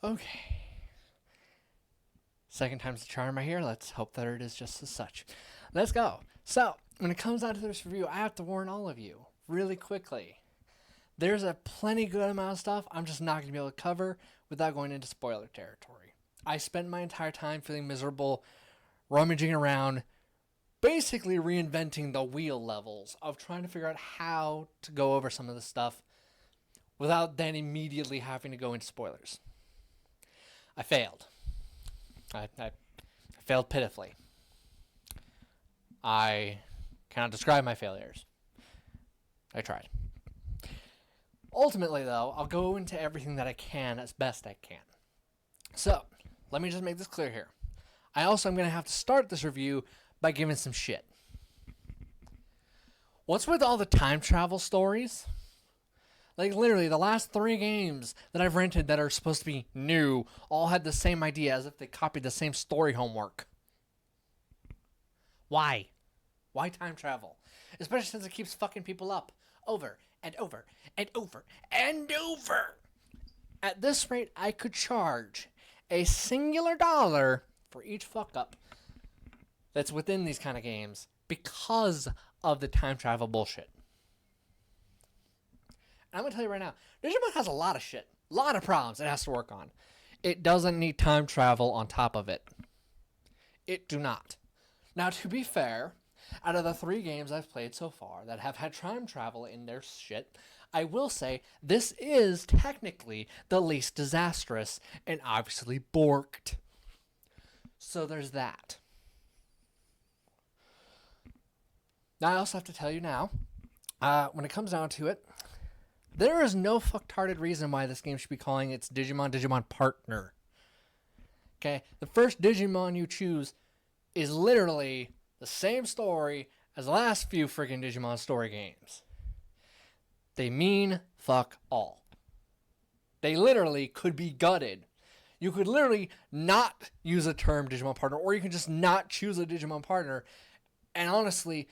Okay. Second time's the charm right here. Let's hope that it is just as such. Let's go. So, when it comes down to this review, I have to warn all of you really quickly. There's a plenty good amount of stuff I'm just not going to be able to cover without going into spoiler territory. I spent my entire time feeling miserable, rummaging around, basically reinventing the wheel levels of trying to figure out how to go over some of the stuff without then immediately having to go into spoilers. I failed. I failed pitifully. I cannot describe my failures. I tried. Ultimately, though, I'll go into everything that I can as best I can. So, let me just make this clear here. I also am going to have to start this review by giving some shit. What's with all the time travel stories? Like, literally, the last 3 games that I've rented that are supposed to be new all had the same idea, as if they copied the same story homework. Why? Why time travel? Especially since it keeps fucking people up. Over, and over, and over, and over! At this rate, I could charge a singular dollar for each fuck up that's within these kind of games because of the time travel bullshit. And I'm going to tell you right now, Digimon has a lot of shit. A lot of problems it has to work on. It doesn't need time travel on top of it. It do not. Now, to be fair, out of the 3 games I've played so far that have had time travel in their shit, I will say this is technically the least disastrous and obviously borked. So there's that. Now, I also have to tell you now, when it comes down to it, there is no fucktarded reason why this game should be calling its Digimon Partner. Okay? The first Digimon you choose is literally the same story as the last few freaking Digimon story games. They mean fuck all. They literally could be gutted. You could literally not use a term Digimon Partner, or you can just not choose a Digimon Partner. And honestly,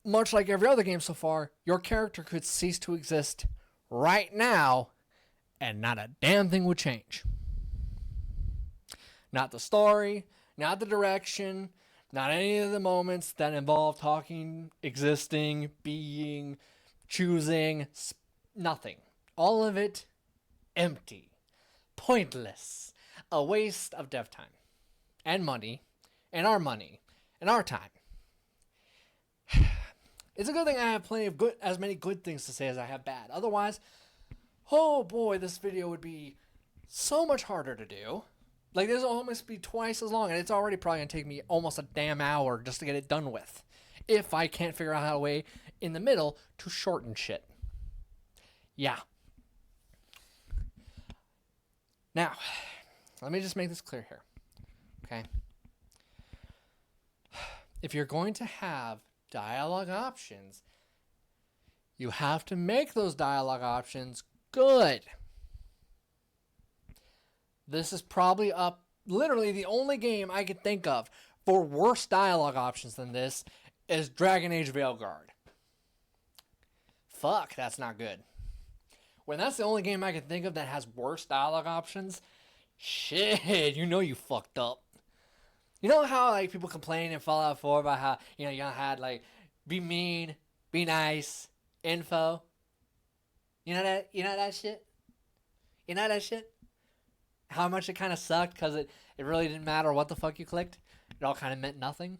much like every other game so far, your character could cease to exist right now, and not a damn thing would change. Not the story, not the direction, not any of the moments that involve talking, existing, being, choosing, nothing. All of it empty, pointless, a waste of dev time, and money, and our time. It's a good thing I have plenty of as many good things to say as I have bad. Otherwise, oh boy, this video would be so much harder to do. Like, this will almost be twice as long, and it's already probably going to take me almost a damn hour just to get it done with. If I can't figure out how a way in the middle to shorten shit. Yeah. Now, let me just make this clear here. Okay? If you're going to have dialogue options, you have to make those dialogue options good. This is probably literally the only game I could think of for worse dialogue options than this is Dragon Age Veilguard. Fuck, that's not good. When that's the only game I can think of that has worse dialogue options, shit, you know you fucked up. You know how like people complain in Fallout 4 about how you had like be mean, be nice, info. You know that shit. You know that shit. How much it kind of sucked because it really didn't matter what the fuck you clicked. It all kind of meant nothing.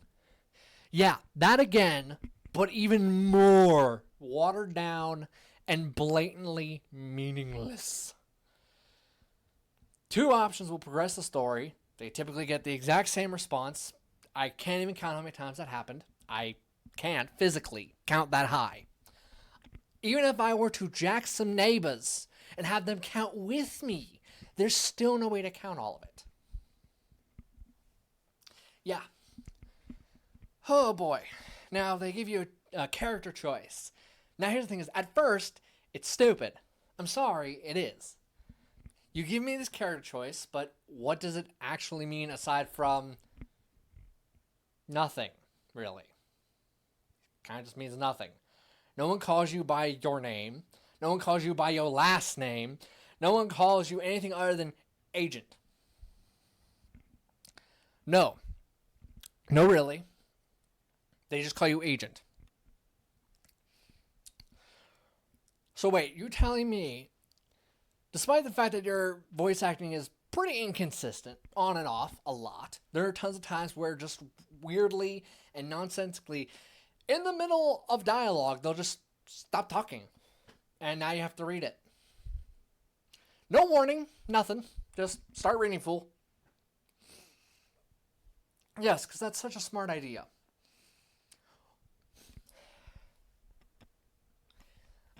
Yeah, that again, but even more watered down and blatantly meaningless. 2 options will progress the story. They typically get the exact same response. I can't even count how many times that happened. I can't physically count that high. Even if I were to jack some neighbors and have them count with me, there's still no way to count all of it. Yeah. Oh boy. Now they give you a character choice. Now here's the thing is, at first, it's stupid. I'm sorry, it is. You give me this character choice, but what does it actually mean aside from nothing, really? Kind of just means nothing. No one calls you by your name. No one calls you by your last name. No one calls you anything other than Agent. No. No, really. They just call you Agent. So wait, you're telling me, despite the fact that your voice acting is pretty inconsistent, on and off, a lot, there are tons of times where just weirdly and nonsensically, in the middle of dialogue, they'll just stop talking. And now you have to read it. No warning, nothing. Just start reading, fool. Yes, because that's such a smart idea.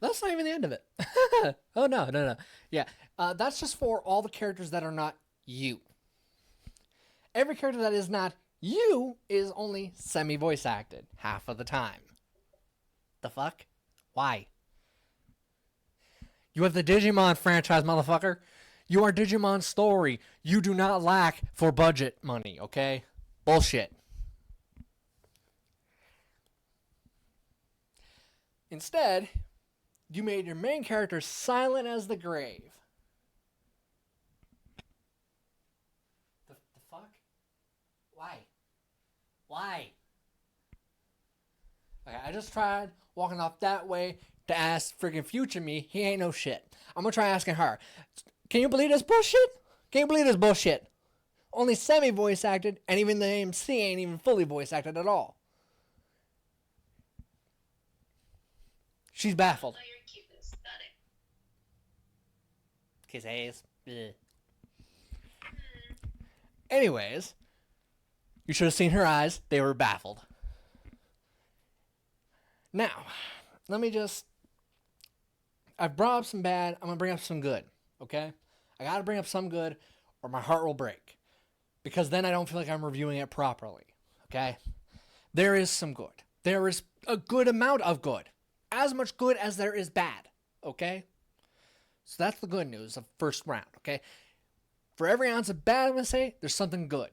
That's not even the end of it. Oh, no. Yeah, that's just for all the characters that are not you. Every character that is not you is only semi-voice acted half of the time. The fuck? Why? You have the Digimon franchise, motherfucker. You are Digimon story. You do not lack for budget money, okay? Bullshit. Instead, you made your main character silent as the grave. The fuck? Why? Okay, I just tried walking off that way to ask friggin' future me. He ain't no shit. I'm gonna try asking her. Can you believe this bullshit? Only semi-voice acted, and even the MC ain't even fully voice acted at all. She's baffled. Kiss ass. Anyways, you should have seen her eyes. They were baffled. Now, let me just... I've brought up some bad. I'm going to bring up some good. Okay? I got to bring up some good or my heart will break. Because then I don't feel like I'm reviewing it properly. Okay? There is some good. There is a good amount of good. As much good as there is bad. Okay? So that's the good news of first round. Okay? For every ounce of bad I'm going to say, there's something good.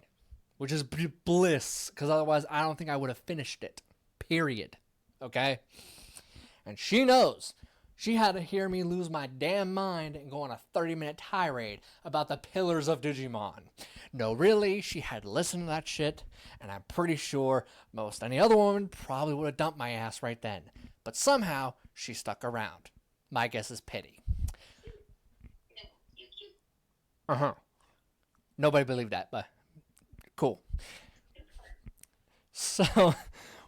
Which is bliss. Because otherwise I don't think I would have finished it. Period. Okay? And she knows. She had to hear me lose my damn mind and go on a 30-minute tirade about the pillars of Digimon. No, really, she had to listen to that shit, and I'm pretty sure most any other woman probably would have dumped my ass right then. But somehow, she stuck around. My guess is pity. Uh-huh. Nobody believed that, but cool. So...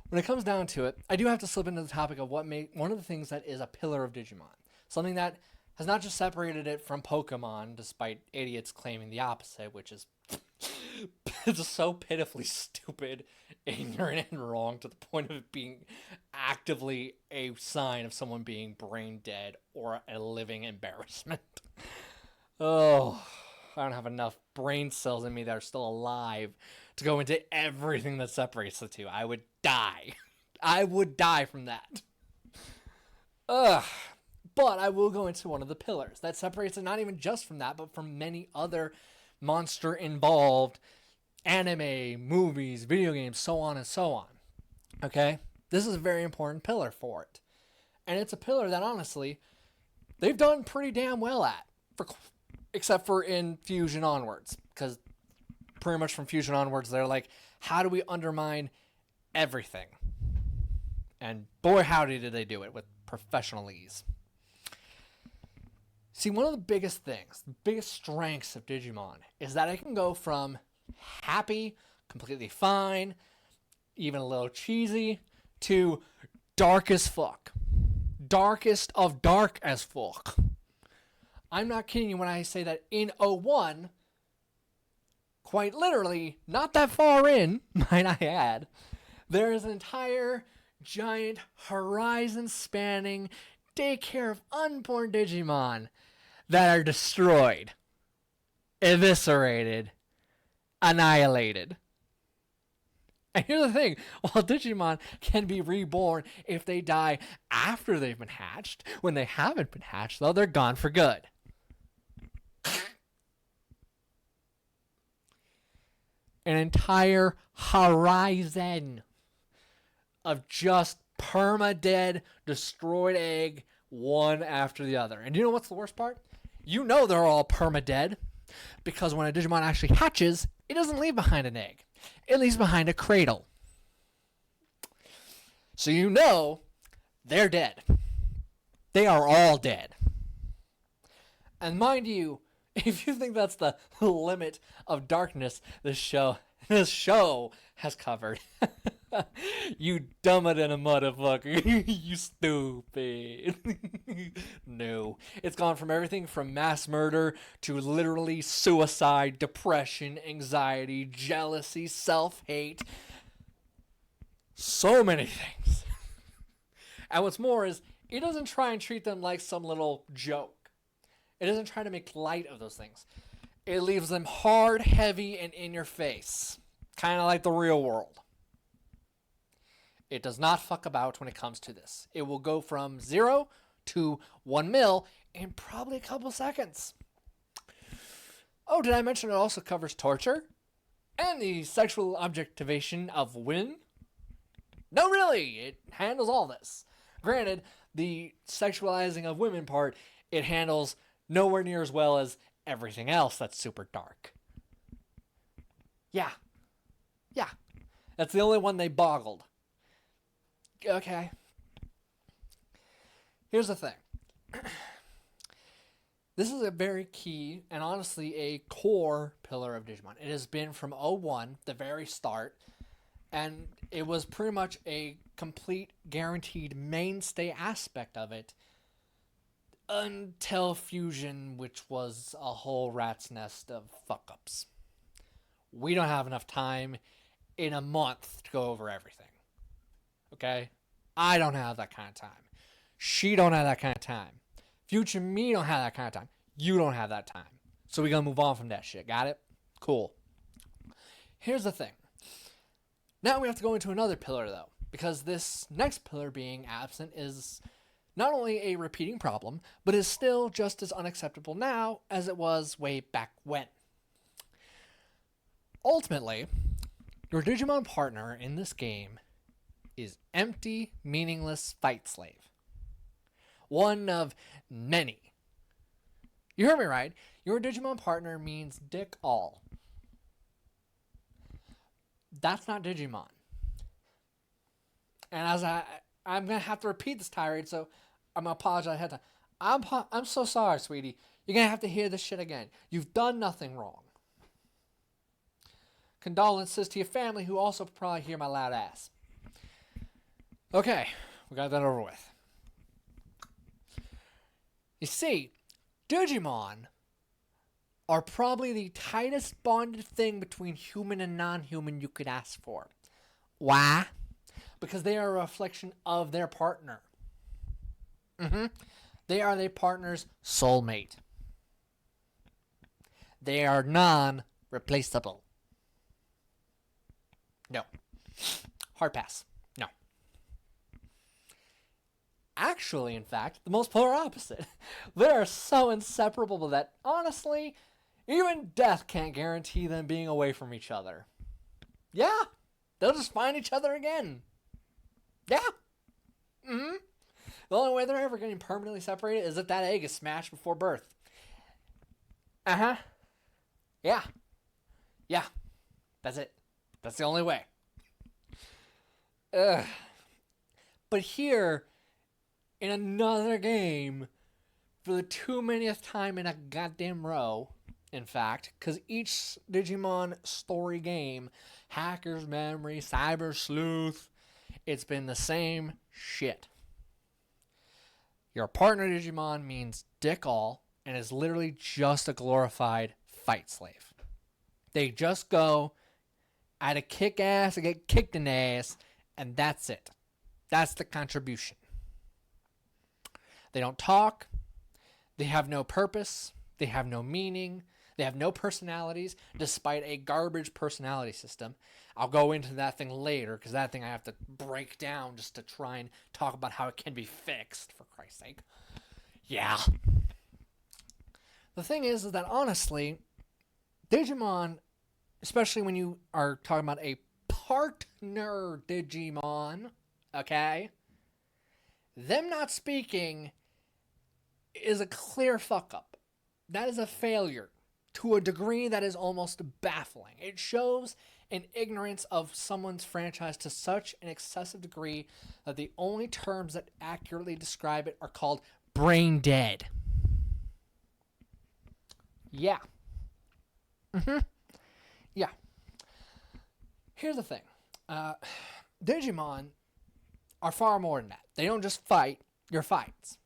When it comes down to it, I do have to slip into the topic of one of the things that is a pillar of Digimon. Something that has not just separated it from Pokemon, despite idiots claiming the opposite, which is just so pitifully stupid, ignorant, and wrong to the point of it being actively a sign of someone being brain dead or a living embarrassment. Oh, I don't have enough brain cells in me that are still alive to go into everything that separates the two. I would die. I would die from that. Ugh. But I will go into one of the pillars that separates it not even just from that, but from many other monster-involved anime, movies, video games, so on and so on. Okay? This is a very important pillar for it. And it's a pillar that, honestly, they've done pretty damn well at. Except for in Fusion onwards. Because pretty much from Fusion onwards, they're like, how do we undermine everything? And boy, howdy did they do it with professional ease. See, one of the biggest things, the biggest strengths of Digimon is that it can go from happy, completely fine, even a little cheesy, to dark as fuck. Darkest of dark as fuck. I'm not kidding you when I say that in 01, quite literally, not that far in, might I add, there is an entire giant horizon-spanning daycare of unborn Digimon that are destroyed, eviscerated, annihilated. And here's the thing, while Digimon can be reborn if they die after they've been hatched, when they haven't been hatched, though, they're gone for good. An entire horizon of just perma-dead, destroyed egg, one after the other. And you know what's the worst part? You know they're all perma-dead. Because when a Digimon actually hatches, it doesn't leave behind an egg. It leaves behind a cradle. So you know they're dead. They are all dead. And mind you, if you think that's the limit of darkness this show has covered, you dumb it in a motherfucker. You stupid. No. It's gone from everything from mass murder to literally suicide, depression, anxiety, jealousy, self-hate. So many things. And what's more is, it doesn't try and treat them like some little joke. It doesn't try to make light of those things. It leaves them hard, heavy, and in your face. Kind of like the real world. It does not fuck about when it comes to this. It will go from 0 to 1 mil in probably a couple seconds. Oh, did I mention it also covers torture? And the sexual objectivation of women? No, really. It handles all this. Granted, the sexualizing of women part, it handles nowhere near as well as everything else that's super dark. Yeah. That's the only one they boggled. Okay. Here's the thing. This is a very key and honestly a core pillar of Digimon. It has been from 01, the very start, and it was pretty much a complete guaranteed mainstay aspect of it until Fusion, which was a whole rat's nest of fuck-ups. We don't have enough time in a month to go over everything. Okay? I don't have that kind of time. She don't have that kind of time. Future me don't have that kind of time. You don't have that time. So we gotta move on from that shit. Got it? Cool. Here's the thing. Now we have to go into another pillar, though. Because this next pillar being absent is not only a repeating problem, but is still just as unacceptable now as it was way back when. Ultimately, your Digimon partner in this game is empty, meaningless fight slave. One of many. You heard me right. Your Digimon partner means dick all. That's not Digimon. And as I'm going to have to repeat this tirade, so I'm going to apologize ahead of time. I'm so sorry, sweetie. You're going to have to hear this shit again. You've done nothing wrong. Condolences to your family, who also probably hear my loud ass. Okay, we got that over with. You see, Digimon are probably the tightest bonded thing between human and non-human you could ask for. Why? Because they are a reflection of their partner. They are their partner's soulmate. They are non-replaceable. No. Hard pass. No. Actually, in fact, the most polar opposite. They are so inseparable that, honestly, even death can't guarantee them being away from each other. Yeah. They'll just find each other again. Yeah. The only way they're ever getting permanently separated is if that egg is smashed before birth. Yeah. Yeah. That's it. That's the only way. But here, in another game, for the 2 millionth time in a goddamn row, in fact, because each Digimon story game, Hacker's Memory, Cyber Sleuth, it's been the same shit. Your partner Digimon means dick all and is literally just a glorified fight slave. They just go at a kick ass and get kicked in the ass, and that's it. That's the contribution. They don't talk. They have no purpose. They have no meaning. They have no personalities, despite a garbage personality system. I'll go into that thing later, because that thing I have to break down just to try and talk about how it can be fixed, for Christ's sake. Yeah. The thing is that honestly, Digimon, especially when you are talking about a partner Digimon, okay? Them not speaking is a clear fuck up. That is a failure. to a degree that is almost baffling. It shows an ignorance of someone's franchise to such an excessive degree that the only terms that accurately describe it are called brain dead. Yeah. Yeah. Here's the thing. Digimon are far more than that. They don't just fight your fights.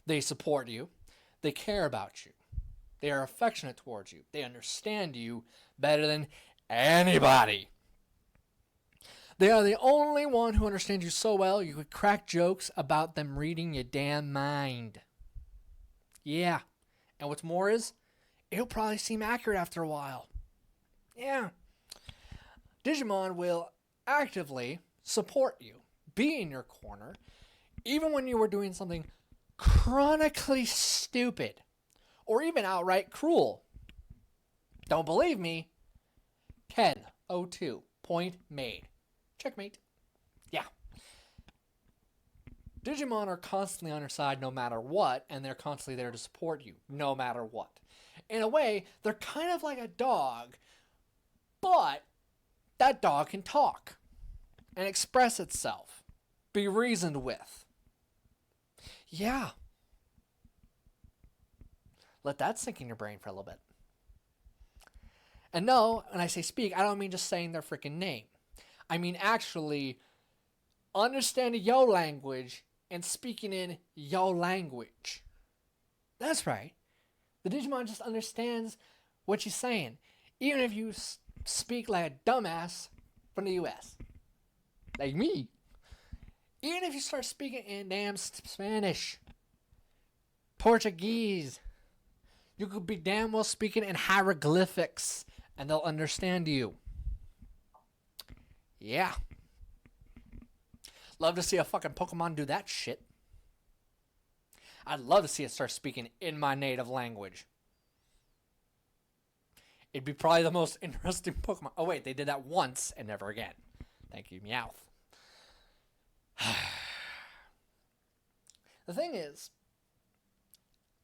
They support you. They care about you. They are affectionate towards you. They understand you better than anybody. They are the only one who understands you so well you could crack jokes about them reading your damn mind. Yeah. And what's more is, it'll probably seem accurate after a while. Yeah. Digimon will actively support you, be in your corner, even when you were doing something chronically stupid or even outright cruel. Don't believe me? Ken02. Point made. Checkmate. Yeah. Digimon are constantly on your side no matter what, and they're constantly there to support you no matter what. In a way, they're kind of like a dog, but that dog can talk and express itself, be reasoned with. Yeah. Let that sink in your brain for a little bit. And no, when I say speak, I don't mean just saying their freaking name. I mean actually understanding your language and speaking in your language. That's right. The Digimon just understands what you're saying, even if you speak like a dumbass from the US. Like me. Even if you start speaking in damn Spanish, Portuguese, you could be damn well speaking in hieroglyphics and they'll understand you. Yeah. Love to see a fucking Pokemon do that shit. I'd love to see it start speaking in my native language. It'd be probably the most interesting Pokemon. Oh wait, they did that once and never again. Thank you, Meowth. The thing is,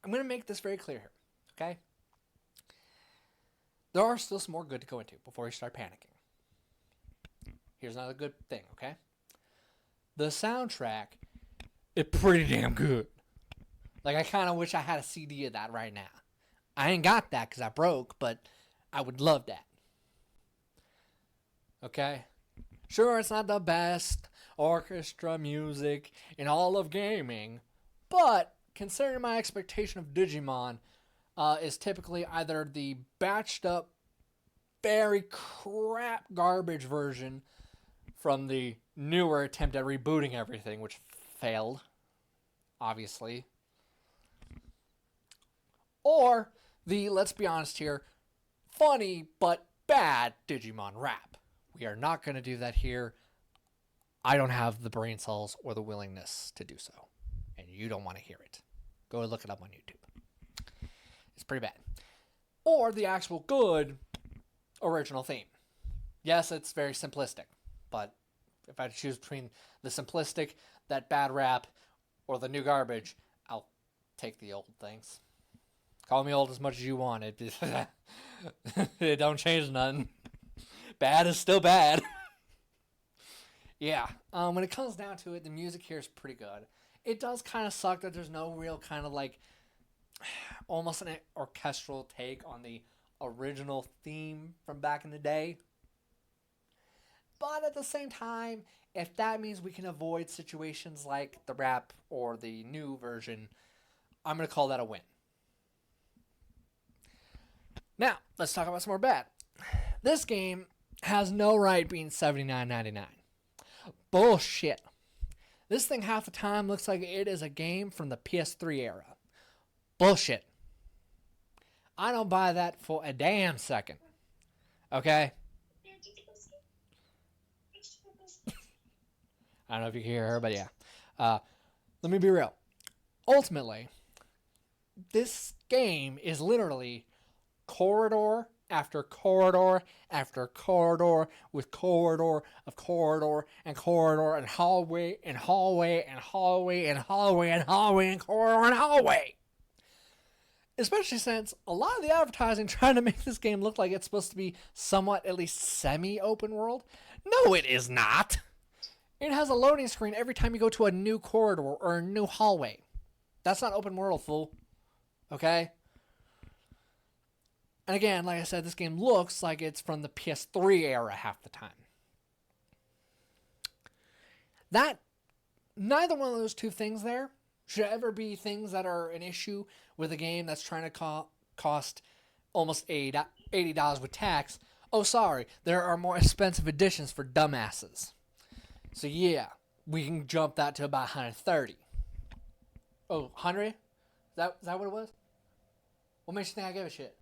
I'm going to make this very clear here, okay? There are still some more good to go into before you start panicking. Here's another good thing, okay? The soundtrack is pretty damn good. Like, I kind of wish I had a CD of that right now. I ain't got that because I broke, but I would love that. Okay? Sure, it's not the best orchestra music in all of gaming, but considering my expectation of Digimon is typically either the batched up, very crap garbage version from the newer attempt at rebooting everything, which failed, obviously, or the, let's be honest here, funny but bad Digimon rap. We are not going to do that here. I don't have the brain cells or the willingness to do so. And you don't want to hear it. Go look it up on YouTube. It's pretty bad. Or the actual good original theme. Yes, it's very simplistic. But if I had to choose between the simplistic, that bad rap, or the new garbage, I'll take the old things. Call me old as much as you want. It don't change nothing. Bad is still bad. Yeah. When it comes down to it, the music here is pretty good. It does kind of suck that there's no real kind of like almost an orchestral take on the original theme from back in the day. But at the same time, if that means we can avoid situations like the rap or the new version, I'm going to call that a win. Now, let's talk about some more bad. This game has no right being $79.99. Bullshit. This thing half the time looks like it is a game from the PS3 era. Bullshit. I don't buy that for a damn second. Okay? I don't know if you can hear her, but yeah. Let me be real. Ultimately, this game is literally corridor after corridor after corridor with corridor of corridor and corridor and hallway and hallway and hallway and hallway and hallway and corridor and hallway. Especially since a lot of the advertising trying to make this game look like it's supposed to be somewhat at least semi-open world. No, it is not. It has a loading screen every time you go to a new corridor or a new hallway. That's not open world, fool. Okay? And again, like I said, this game looks like it's from the PS3 era half the time. That, neither one of those two things there should ever be things that are an issue with a game that's trying to cost almost $80 with tax. Oh, sorry, there are more expensive editions for dumbasses. So yeah, we can jump that to about 130. Oh, 100? Is that what it was? What makes you think I give a shit?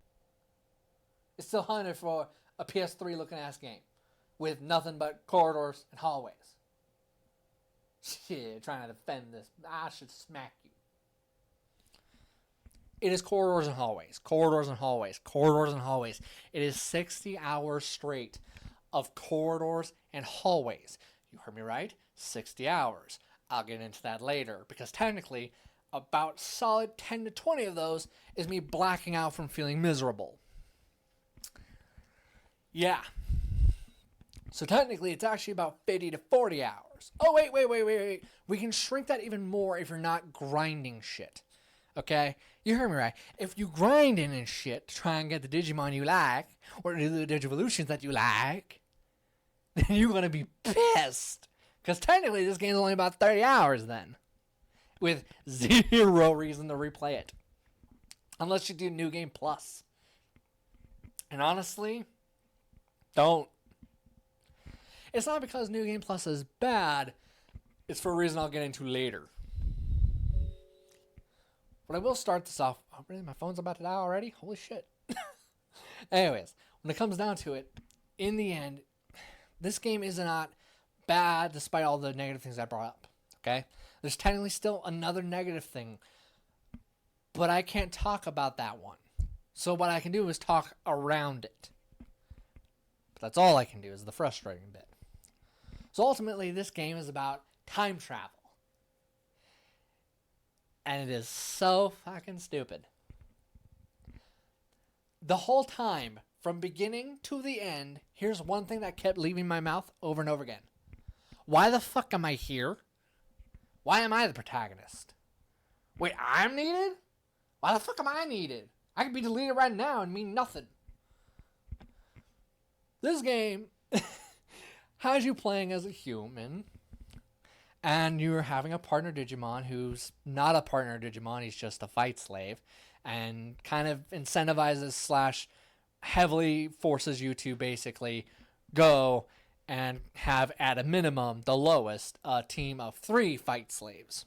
It's still 100 for a PS3 looking ass game with nothing but corridors and hallways. Shit, trying to defend this. I should smack you. It is corridors and hallways, corridors and hallways, corridors and hallways. It is 60 hours straight of corridors and hallways. You heard me right? 60 hours. I'll get into that later because technically about solid 10 to 20 of those is me blacking out from feeling miserable. Yeah. So technically it's actually about 50 to 40 hours. Oh, wait. We can shrink that even more if you're not grinding shit. Okay? You heard me right. If you grinding and shit to try and get the Digimon you like, or the Digivolutions that you like, then you're going to be pissed. Because technically this game's only about 30 hours then. With zero reason to replay it. Unless you do New Game Plus. And honestly, don't. It's not because New Game Plus is bad. It's for a reason I'll get into later. But I will start this off. Oh, really? My phone's about to die already? Holy shit. Anyways, when it comes down to it, in the end, this game is not bad despite all the negative things I brought up. Okay? There's technically still another negative thing. But I can't talk about that one. So what I can do is talk around it. But that's all I can do is the frustrating bit. So ultimately, this game is about time travel. And it is so fucking stupid. The whole time, from beginning to the end, here's one thing that kept leaving my mouth over and over again. Why the fuck am I here? Why am I the protagonist? Wait, I'm needed? Why the fuck am I needed? I could be deleted right now and mean nothing. This game has you playing as a human, and you're having a partner Digimon who's not a partner Digimon, he's just a fight slave, and kind of incentivizes / heavily forces you to basically go and have, at a minimum, the lowest, a team of 3 fight slaves.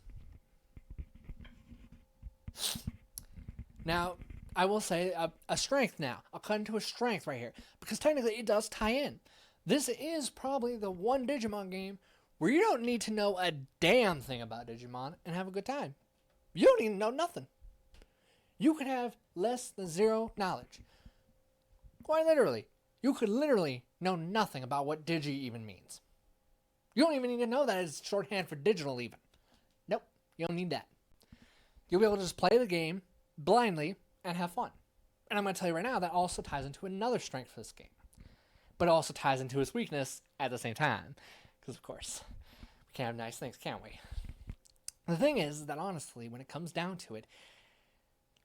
Now, I will say a strength now. I'll cut into a strength right here, because technically it does tie in. This is probably the one Digimon game where you don't need to know a damn thing about Digimon and have a good time. You don't even know nothing. You could have less than 0 knowledge. Quite literally. You could literally know nothing about what Digi even means. You don't even need to know that it's shorthand for digital even. Nope, you don't need that. You'll be able to just play the game blindly and have fun. And I'm going to tell you right now, that also ties into another strength for this game. But it also ties into its weakness at the same time. Because, of course, we can't have nice things, can't we? The thing is that, honestly, when it comes down to it,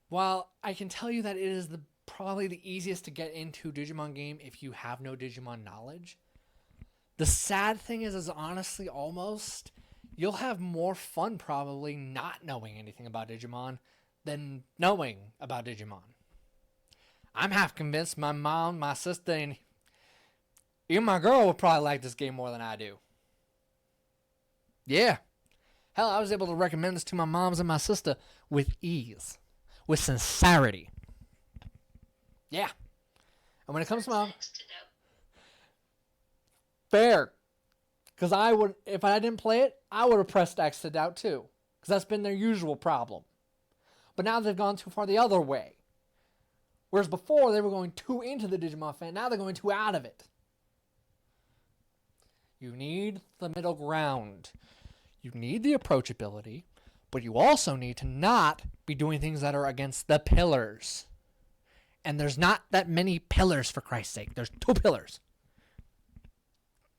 while I can tell you that it is probably the easiest to get into Digimon game if you have no Digimon knowledge, the sad thing is honestly almost, you'll have more fun probably not knowing anything about Digimon than knowing about Digimon. I'm half convinced my mom, my sister, and even my girl would probably like this game more than I do. Yeah. Hell, I was able to recommend this to my moms and my sister with ease. With sincerity. Yeah. And when it comes to my... Fair. Because I would... If I didn't play it, I would have pressed X to doubt too. Because that's been their usual problem. But now they've gone too far the other way. Whereas before, they were going too into the Digimon fan. Now they're going too out of it. You need the middle ground. You need the approachability, But you also need to not be doing things that are against the pillars. And there's not that many pillars, for Christ's sake. There's 2 pillars.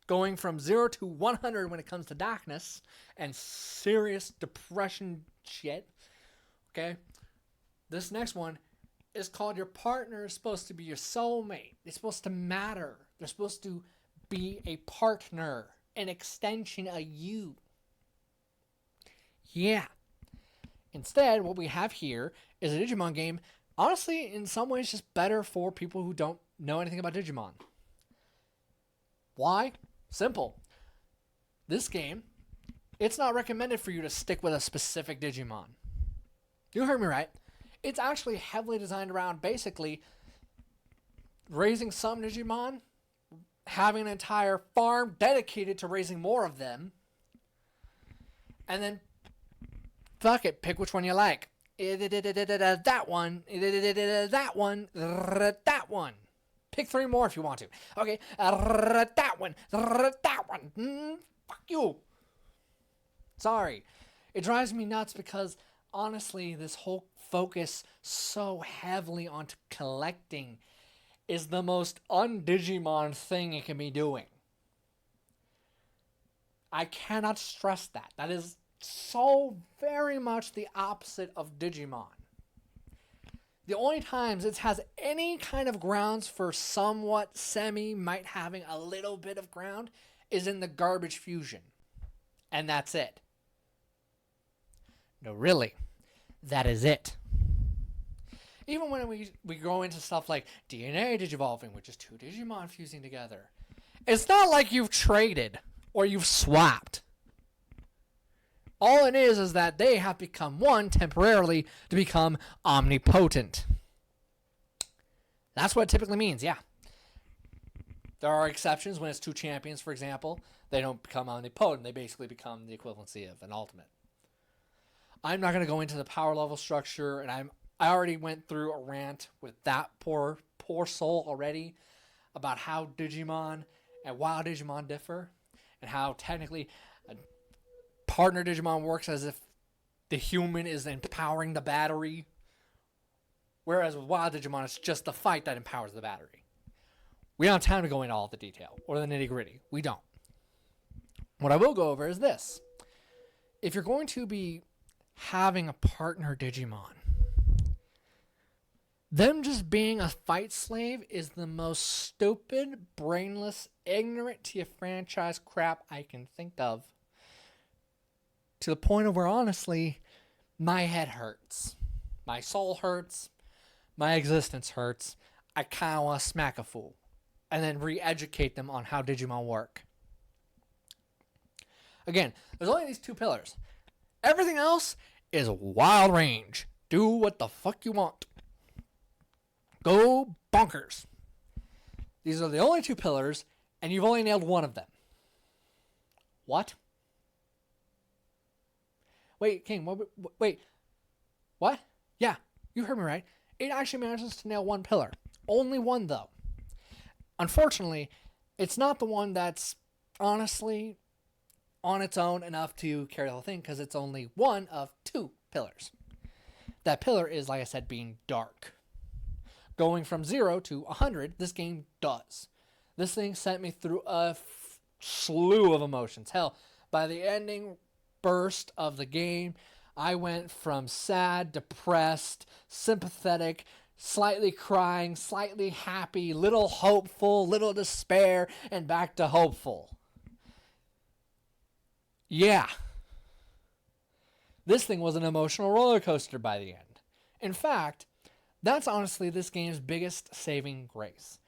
Going from 0 to 100 when it comes to darkness and serious depression shit. Okay? This next one is called your partner is supposed to be your soulmate. They're supposed to matter. They're supposed to be a partner, an extension of you. Yeah. Instead, what we have here is a Digimon game, honestly, in some ways, just better for people who don't know anything about Digimon. Why? Simple. This game, it's not recommended for you to stick with a specific Digimon. You heard me right. It's actually heavily designed around basically raising some Digimon, having an entire farm dedicated to raising more of them, and then fuck it, pick which one you like. That one, that one, that one. Pick 3 more if you want to. Okay, that one, that one. Fuck you. Sorry. It drives me nuts because, honestly, this whole focus so heavily on collecting is the most un-Digimon thing it can be doing. I cannot stress that. That is so very much the opposite of Digimon. The only times it has any kind of grounds for somewhat might having a little bit of ground is in the garbage fusion. And that's it. No, really. That is it. Even when we go into stuff like DNA digivolving, which is 2 Digimon fusing together, it's not like you've traded or you've swapped. All it is that they have become one temporarily to become omnipotent. That's what it typically means, yeah. There are exceptions when it's 2 champions, for example. They don't become omnipotent. They basically become the equivalency of an ultimate. I'm not going to go into the power level structure, and I already went through a rant with that poor soul already about how Digimon and Wild Digimon differ, and how technically partner Digimon works as if the human is empowering the battery, whereas with Wild Digimon, it's just the fight that empowers the battery. We don't have time to go into all the detail or the nitty gritty. We don't. What I will go over is this. If you're going to be having a partner Digimon, them just being a fight slave is the most stupid, brainless, ignorant to your franchise crap I can think of. To the point of where, honestly, my head hurts. My soul hurts. My existence hurts. I kind of want to smack a fool. And then re-educate them on how Digimon work. Again, there's only these 2 pillars. Everything else is wild range. Do what the fuck you want. Go bonkers. These are the only 2 pillars, and you've only nailed 1 of them. What? Wait, King, wait. What? Yeah, you heard me right. It actually manages to nail 1 pillar. Only 1, though. Unfortunately, it's not the one that's, honestly, on its own enough to carry the whole thing, because it's only 1 of 2 pillars. That pillar is, like I said, being dark. Going from 0 to 100, this game does. This thing sent me through a slew of emotions. Hell, by the ending burst of the game, I went from sad, depressed, sympathetic, slightly crying, slightly happy, little hopeful, little despair, and back to hopeful. Yeah. This thing was an emotional roller coaster by the end. In fact, that's honestly this game's biggest saving grace.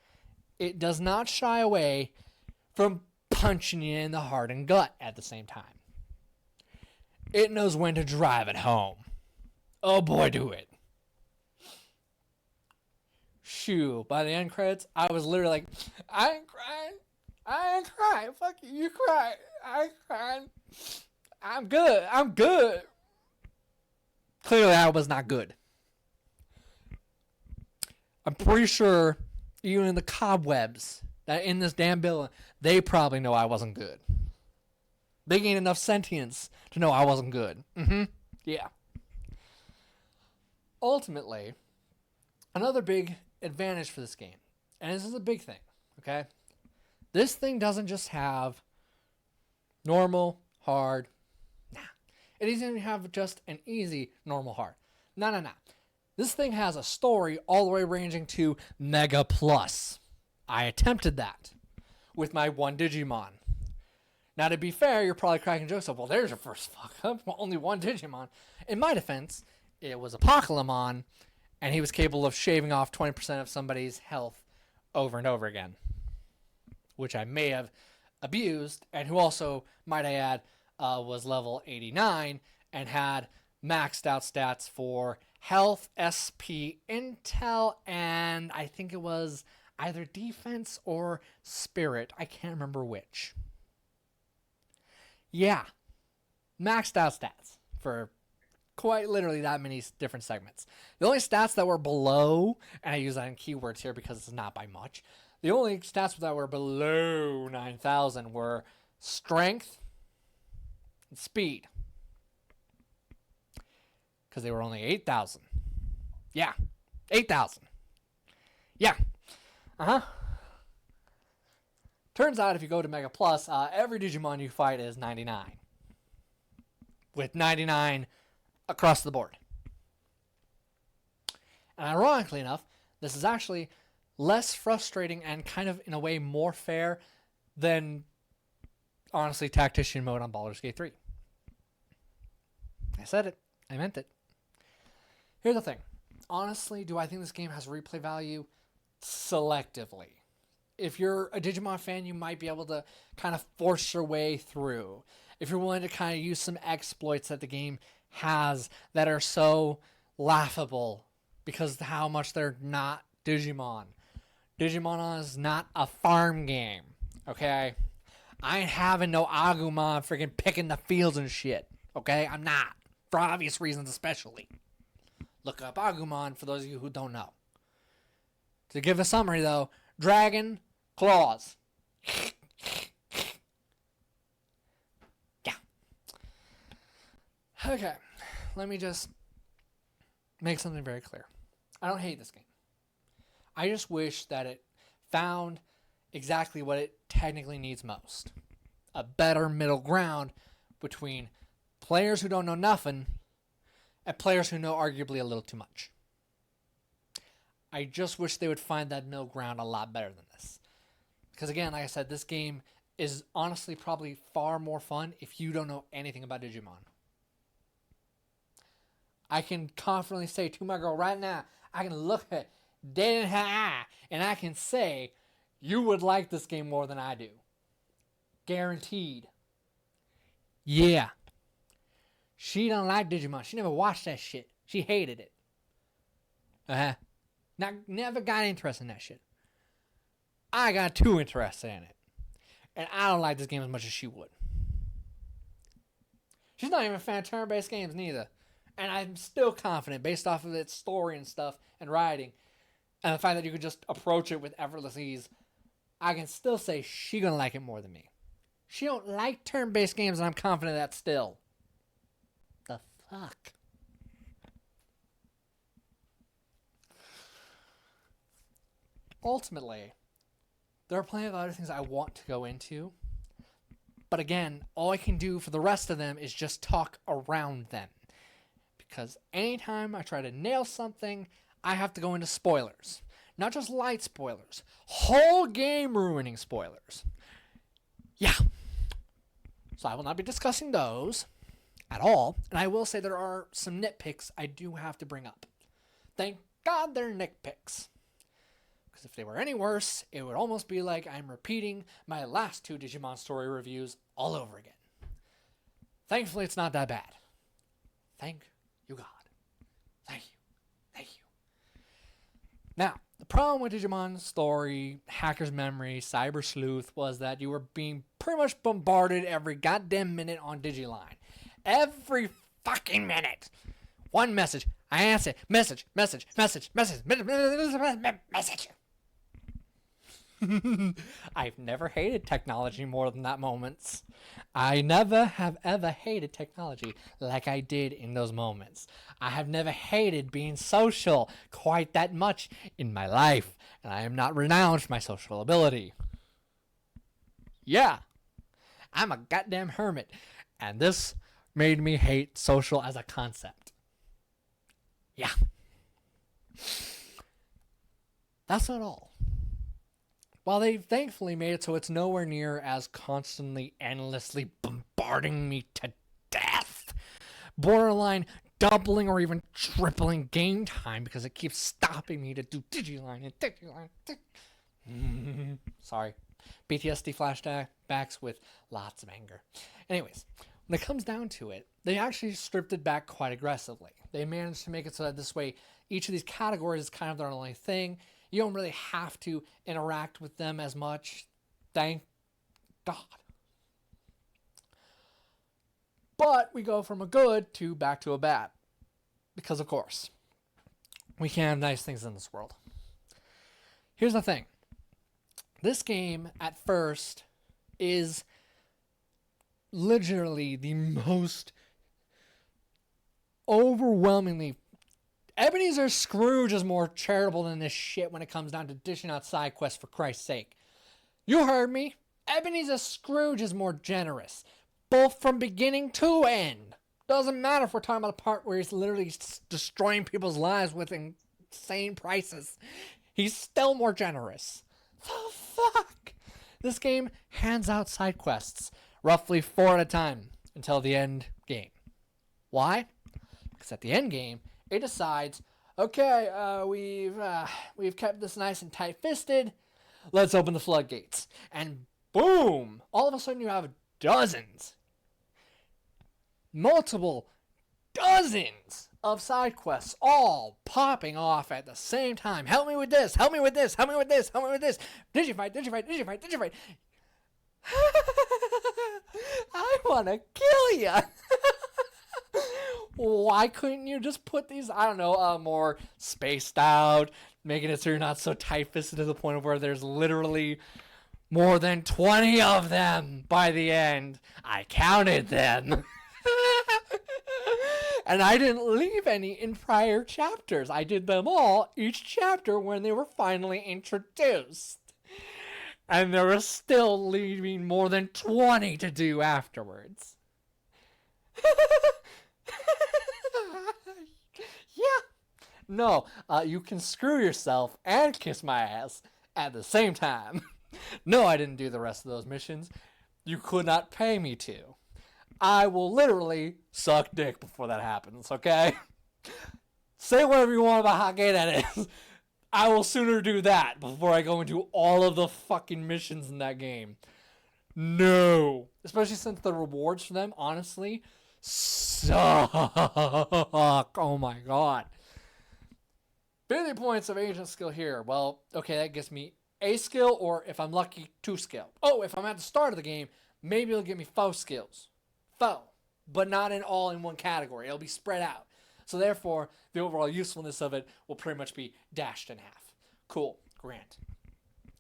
It does not shy away from punching you in the heart and gut at the same time. It knows when to drive it home. Oh boy, do it. Shoo, by the end credits, I was literally like, I ain't crying. Fuck you, you cry. I ain't crying. I'm good. Clearly I was not good. I'm pretty sure even in the cobwebs that in this damn building, they probably know I wasn't good. They gained enough sentience to know I wasn't good. Yeah. Ultimately, another big advantage for this game, and this is a big thing, okay? This thing doesn't just have normal, hard. Nah. It doesn't even have just an easy, normal, hard. No. This thing has a story all the way ranging to Mega Plus. I attempted that with my one Digimon. Now, to be fair, you're probably cracking jokes of, well, there's your first fuck up. Only one Digimon. In my defense, it was Apocalypse, and he was capable of shaving off 20% of somebody's health over and over again, which I may have abused, and who also, might I add, was level 89 and had maxed out stats for health, SP, intel, and I think it was either defense or spirit. I can't remember which. Yeah, maxed out stats for quite literally that many different segments. The only stats that were below, and I use that in keywords here because it's not by much, the only stats that were below 9,000 were strength and speed. Because they were only 8,000. Yeah, 8,000. Yeah. Turns out if you go to Mega Plus, every Digimon you fight is 99. With 99 across the board. And ironically enough, this is actually less frustrating and kind of, in a way, more fair than, honestly, Tactician mode on Baldur's Gate 3. I said it. I meant it. Here's the thing. Honestly, do I think this game has replay value? Selectively. If you're a Digimon fan, you might be able to kind of force your way through. If you're willing to kind of use some exploits that the game has that are so laughable because of how much they're not Digimon. Digimon is not a farm game, okay? I ain't having no Agumon freaking picking the fields and shit, okay? I'm not. For obvious reasons especially. Look up Agumon for those of you who don't know. To give a summary though, dragon, claws. Yeah. Okay, let me just make something very clear. I don't hate this game. I just wish that it found exactly what it technically needs most. A better middle ground between players who don't know nothing and players who know arguably a little too much. I just wish they would find that middle ground a lot better than this. Because again, like I said, this game is honestly probably far more fun if you don't know anything about Digimon. I can confidently say to my girl right now, I can look her dead in her eye, and I can say, you would like this game more than I do. Guaranteed. Yeah. She don't like Digimon. She never watched that shit. She hated it. Never got interested in that shit. I got too interested in it. And I don't like this game as much as she would. She's not even a fan of turn-based games neither. And I'm still confident, based off of its story and stuff, and writing, and the fact that you can just approach it with effortless ease, I can still say she gonna like it more than me. She don't like turn-based games, and I'm confident of that still. The fuck? Ultimately, there are plenty of other things I want to go into. But again, all I can do for the rest of them is just talk around them. Because anytime I try to nail something, I have to go into spoilers. Not just light spoilers. Whole game ruining spoilers. Yeah. So I will not be discussing those at all. And I will say there are some nitpicks I do have to bring up. Thank God they're nitpicks. Because if they were any worse, it would almost be like I'm repeating my last 2 Digimon story reviews all over again. Thankfully, it's not that bad. Thank you, God. Thank you. Thank you. Now, the problem with Digimon story, Hacker's Memory, Cyber Sleuth was that you were being pretty much bombarded every goddamn minute on Digiline. Every fucking minute. One message. I answer. Message. I've never hated technology more than that moments. I never have ever hated technology like I did in those moments. I have never hated being social quite that much in my life, and I am not renowned for my social ability. Yeah, I'm a goddamn hermit, and this made me hate social as a concept. Yeah. That's not all. While they've thankfully made it so it's nowhere near as constantly, endlessly bombarding me to death, borderline doubling or even tripling game time because it keeps stopping me to do Digiline and Digiline. Sorry. PTSD flashbacks with lots of anger. Anyways, when it comes down to it, they actually stripped it back quite aggressively. They managed to make it so that this way each of these categories is kind of their only thing. You don't really have to interact with them as much. Thank God. But we go from a good to back to a bad. Because, of course, we can have nice things in this world. Here's the thing. This game, at first, is literally the most overwhelmingly... Ebenezer Scrooge is more charitable than this shit when it comes down to dishing out side quests, for Christ's sake. You heard me. Ebenezer Scrooge is more generous. Both from beginning to end. Doesn't matter if we're talking about a part where he's literally destroying people's lives with insane prices. He's still more generous. The fuck? This game hands out side quests, roughly 4 at a time, until the end game. Why? Because at the end game, it decides, okay, we've kept this nice and tight-fisted. Let's open the floodgates. And boom! All of a sudden you have dozens, multiple dozens of side quests all popping off at the same time. Help me with this, help me with this, help me with this, help me with this. Digifight, Digifight, Digifight, Digifight. I want to kill ya. Why couldn't you just put these, I don't know, more spaced out, making it so you're not so tight-fisted to the point of where there's literally more than 20 of them by the end. I counted them. And I didn't leave any in prior chapters. I did them all, each chapter, when they were finally introduced. And there was still leaving more than 20 to do afterwards. Yeah. No, you can screw yourself and kiss my ass at the same time. No, I didn't do the rest of those missions. You could not pay me to. I will literally suck dick before that happens, okay? Say whatever you want about how gay that is. I will sooner do that before I go into all of the fucking missions in that game. No. Especially since the rewards for them, honestly, suck. Oh my god. 50 points of agent skill here. Well, okay, that gets me a skill, or if I'm lucky, 2 skill. Oh, if I'm at the start of the game, maybe it'll give me 4 skills. 4. But not in all in one category. It'll be spread out. So therefore, the overall usefulness of it will pretty much be dashed in half. Cool. Grant.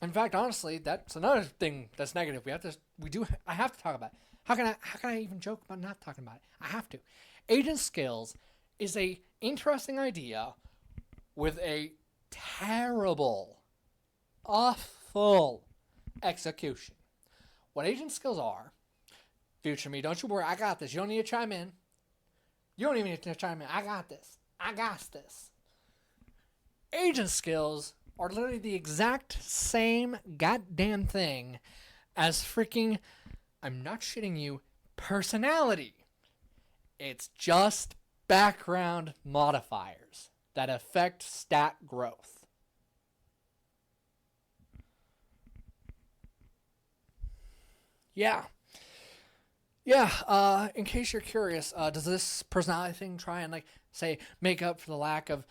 In fact, honestly, that's another thing that's negative. I have to talk about it. How can I even joke about not talking about it? I have to. Agent skills is a interesting idea with a terrible, awful execution. What agent skills are, future me, don't you worry, I got this. You don't need to chime in. You don't even need to chime in. I got this. I got this. Agent skills are literally the exact same goddamn thing as freaking, I'm not shitting you, personality. It's just background modifiers that affect stat growth. Yeah. Yeah, in case you're curious, does this personality thing try and, say, make up for the lack of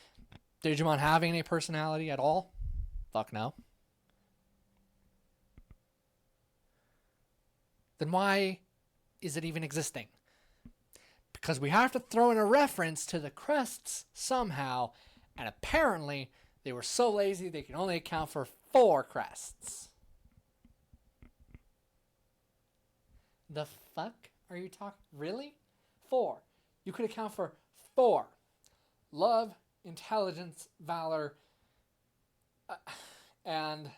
Digimon having any personality at all? Fuck no. Then why is it even existing? Because we have to throw in a reference to the crests somehow, and apparently they were so lazy they can only account for 4 crests. The fuck are you talking? Really? 4. You could account for 4. Love, intelligence, valor, and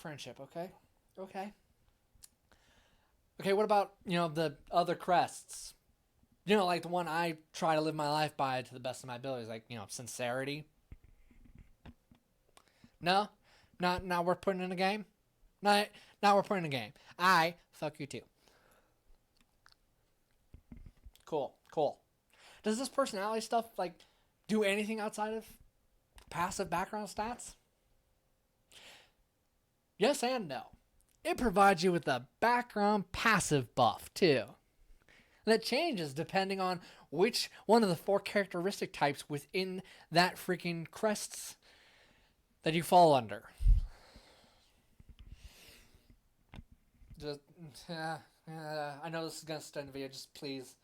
friendship. Okay. Okay. Okay. What about the other crests? Like the one I try to live my life by to the best of my abilities, like sincerity. No, not worth putting in a game. Not worth putting in a game. I fuck you too. Cool, cool. Does this personality stuff like do anything outside of passive background stats? Yes and no. It provides you with a background passive buff too. That changes depending on which one of the 4 characteristic types within that freaking crests that you fall under. Just, I know this is gonna extend the video. Just please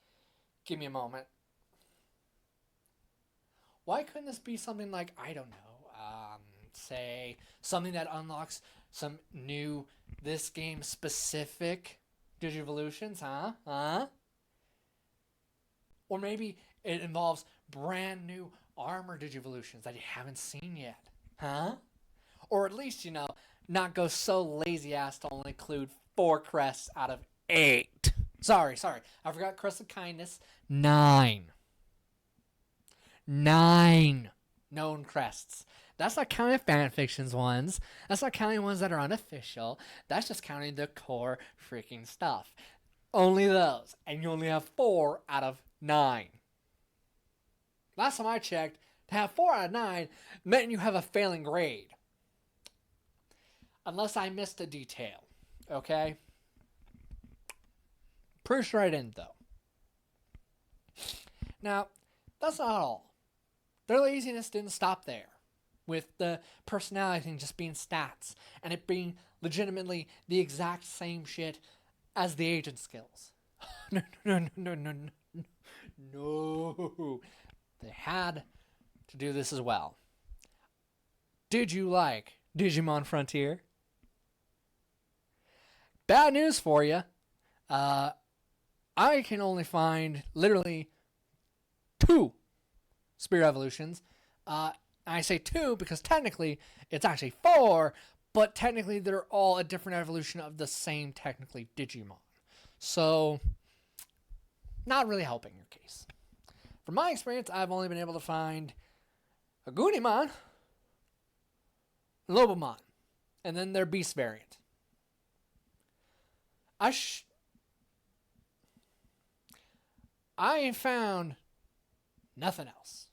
give me a moment. Why couldn't this be something like, I don't know, say something that unlocks some new this game specific Digivolutions, huh? Or maybe it involves brand new armor Digivolutions that you haven't seen yet, huh? Or at least, not go so lazy ass to only include 4 crests out of 8. Sorry. I forgot Crest of Kindness. 9. 9 known crests. That's not counting fanfictions ones. That's not counting ones that are unofficial. That's just counting the core freaking stuff. Only those. And you only have 4 out of 9. Last time I checked, to have 4 out of 9 meant you have a failing grade. Unless I missed a detail. Okay? Pretty sure I didn't, though. Now, that's not all. Their laziness didn't stop there, with the personality thing just being stats, and it being legitimately the exact same shit as the agent skills. No. They had to do this as well. Did you like Digimon Frontier? Bad news for you. I can only find literally 2 Spirit Evolutions. I say 2 because technically it's actually 4, but technically they're all a different evolution of the same technically Digimon. So, not really helping your case. From my experience, I've only been able to find a Gunimon, Lobomon, and then their Beast variant. I ain't found nothing else.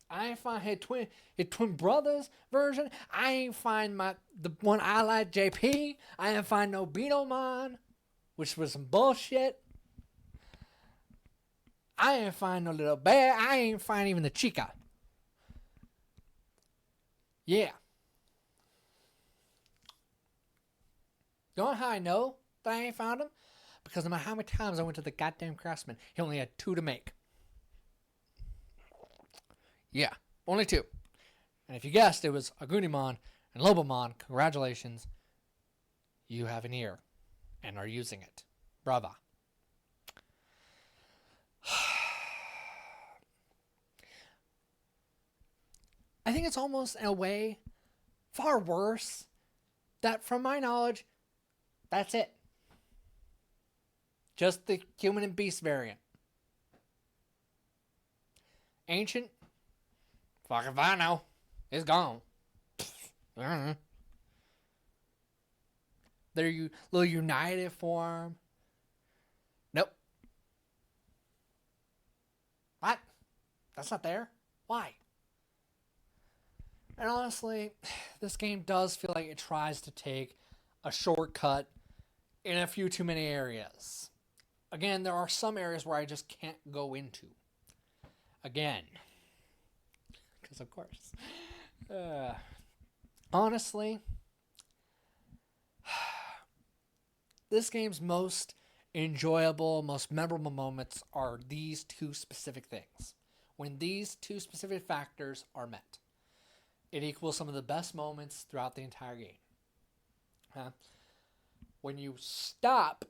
I ain't find his twin brothers version. I ain't find the one I like, JP. I ain't find no Beetlemon, which was some bullshit. I ain't find no little bear. I ain't find even the Chica. Yeah. You know how I know that I ain't found him? Because no matter how many times I went to the goddamn craftsman, he only had 2 to make. Yeah, only 2. And if you guessed it was Agunimon and Lobomon, congratulations. You have an ear and are using it. Brava. I think it's almost, in a way, far worse that, from my knowledge, that's it. Just the human and beast variant. Ancient? Fuck if I know. It's gone. Their little united form. Nope. What? That's not there? Why? And honestly, this game does feel like it tries to take a shortcut in a few too many areas. Again, there are some areas where I just can't go into. Again. Because of course. Honestly, this game's most enjoyable, most memorable moments are these 2 specific things. When these 2 specific factors are met, it equals some of the best moments throughout the entire game. huh? When you stop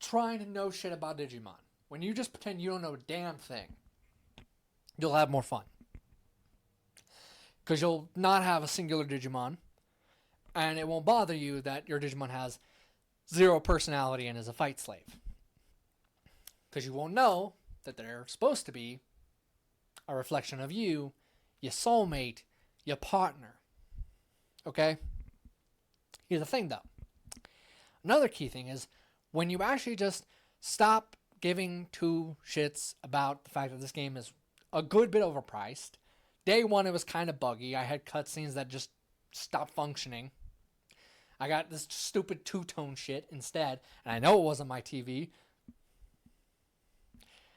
trying to know shit about Digimon, when you just pretend you don't know a damn thing, you'll have more fun. Because you'll not have a singular Digimon, and it won't bother you that your Digimon has zero personality and is a fight slave. Because you won't know that they're supposed to be a reflection of you, your soulmate, your partner. Okay? Here's the thing, though. Another key thing is when you actually just stop giving two shits about the fact that this game is a good bit overpriced. Day one, it was kind of buggy. I had cutscenes that just stopped functioning. I got this stupid two-tone shit instead, and I know it wasn't my TV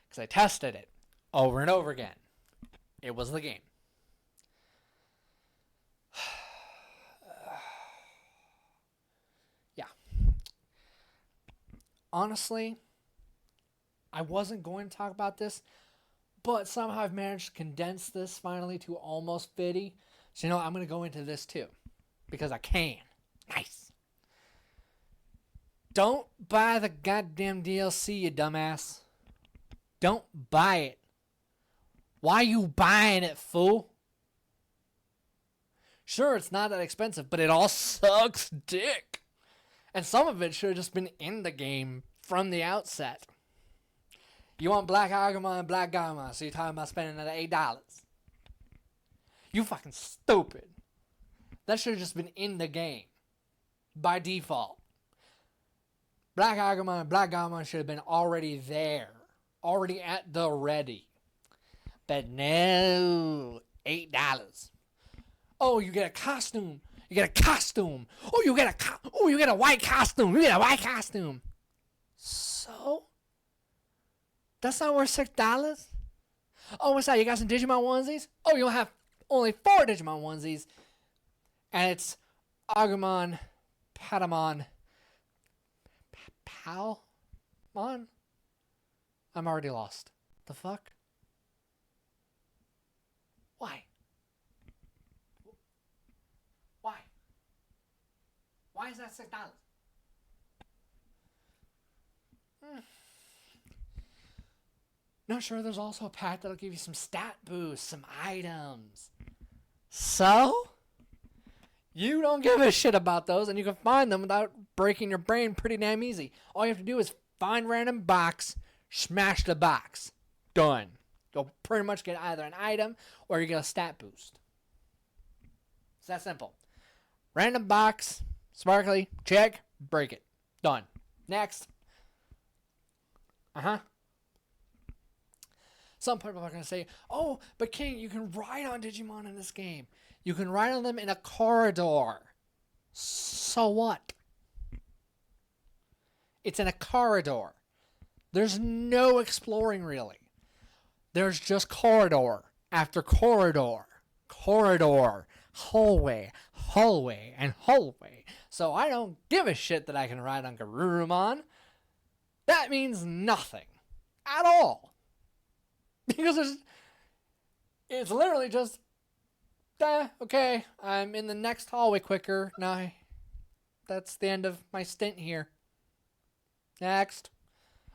because I tested it over and over again. It was the game. Yeah. Honestly, I wasn't going to talk about this, but somehow I've managed to condense this finally to almost 50. So, I'm going to go into this too. Because I can. Nice. Don't buy the goddamn DLC, you dumbass. Don't buy it. Why you buying it, fool? Sure, it's not that expensive, but it all sucks dick. And some of it should have just been in the game from the outset. You want Black Agumon and Black Gamin, so you're talking about spending another $8. You fucking stupid. That should have just been in the game. By default. Black Agumon and Black Gamin should have been already there. Already at the ready. But no. $8. Oh, you get a costume. You get a costume. Oh, you get a white costume. You get a white costume. So? That's not worth $6? Oh, what's that? You got some Digimon onesies? Oh, you'll have only 4 Digimon onesies. And it's Agumon, Patamon, Palmon? I'm already lost. The fuck? Why? Why? Why is that $6? Not sure there's also a pack that'll give you some stat boosts, some items. So? You don't give a shit about those, and you can find them without breaking your brain pretty damn easy. All you have to do is find random box, smash the box. Done. You'll pretty much get either an item or you get a stat boost. It's that simple. Random box, sparkly, check, break it. Done. Next. Some people are going to say, oh, but King, you can ride on Digimon in this game. You can ride on them in a corridor. So what? It's in a corridor. There's no exploring, really. There's just corridor after corridor. Corridor. Hallway. Hallway. And hallway. So I don't give a shit that I can ride on Garurumon. That means nothing. At all. Because it's literally just, okay, I'm in the next hallway quicker. Now, that's the end of my stint here. Next.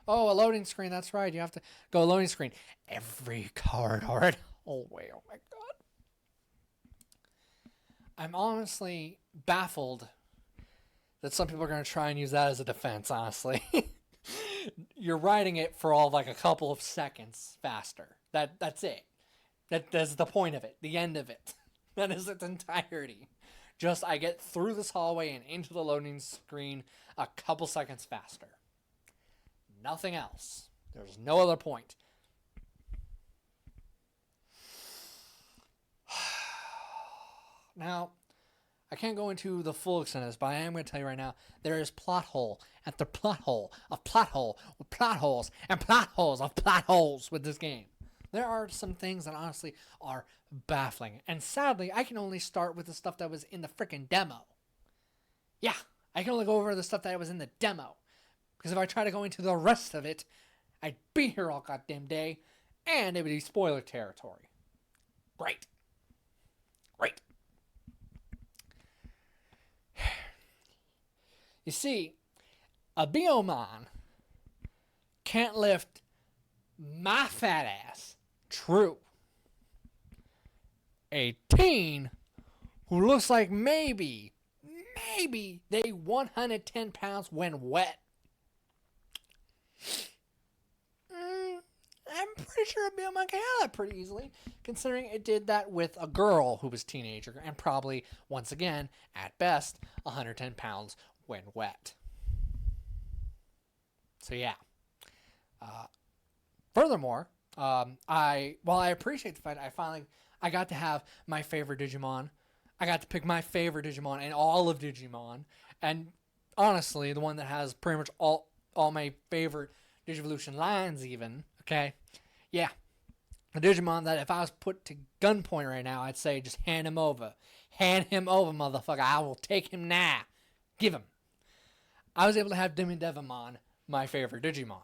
Oh, a loading screen. That's right. You have to go loading screen. Every corridor and hallway. Oh, my God. I'm honestly baffled that some people are going to try and use that as a defense, honestly. You're riding it for all like a couple of seconds faster. That's it. That's the point of it. The end of it. That is its entirety. Just I get through this hallway and into the loading screen a couple seconds faster. Nothing else. There's no other point. Now, I can't go into the full extent of this, but I am going to tell you right now, there is plot hole after plot hole of plot hole with plot holes and plot holes of plot holes with this game. There are some things that honestly are baffling. And sadly, I can only start with the stuff that was in the freaking demo. Yeah, I can only go over the stuff that was in the demo. Because if I try to go into the rest of it, I'd be here all goddamn day, and it would be spoiler territory. Great. You see, a Biomon can't lift my fat ass. True. A teen who looks like maybe they 110 pounds when wet. I'm pretty sure a Biomon can handle that pretty easily, considering it did that with a girl who was a teenager and probably, once again, at best, 110 pounds when wet. So yeah. Furthermore, while I appreciate the fact I got to have my favorite Digimon, I got to pick my favorite Digimon in all of Digimon, and honestly, the one that has pretty much all my favorite Digivolution lines even, okay? Yeah. A Digimon that if I was put to gunpoint right now, I'd say just hand him over. Hand him over, motherfucker. I will take him now. Give him. I was able to have Devimon, my favorite Digimon.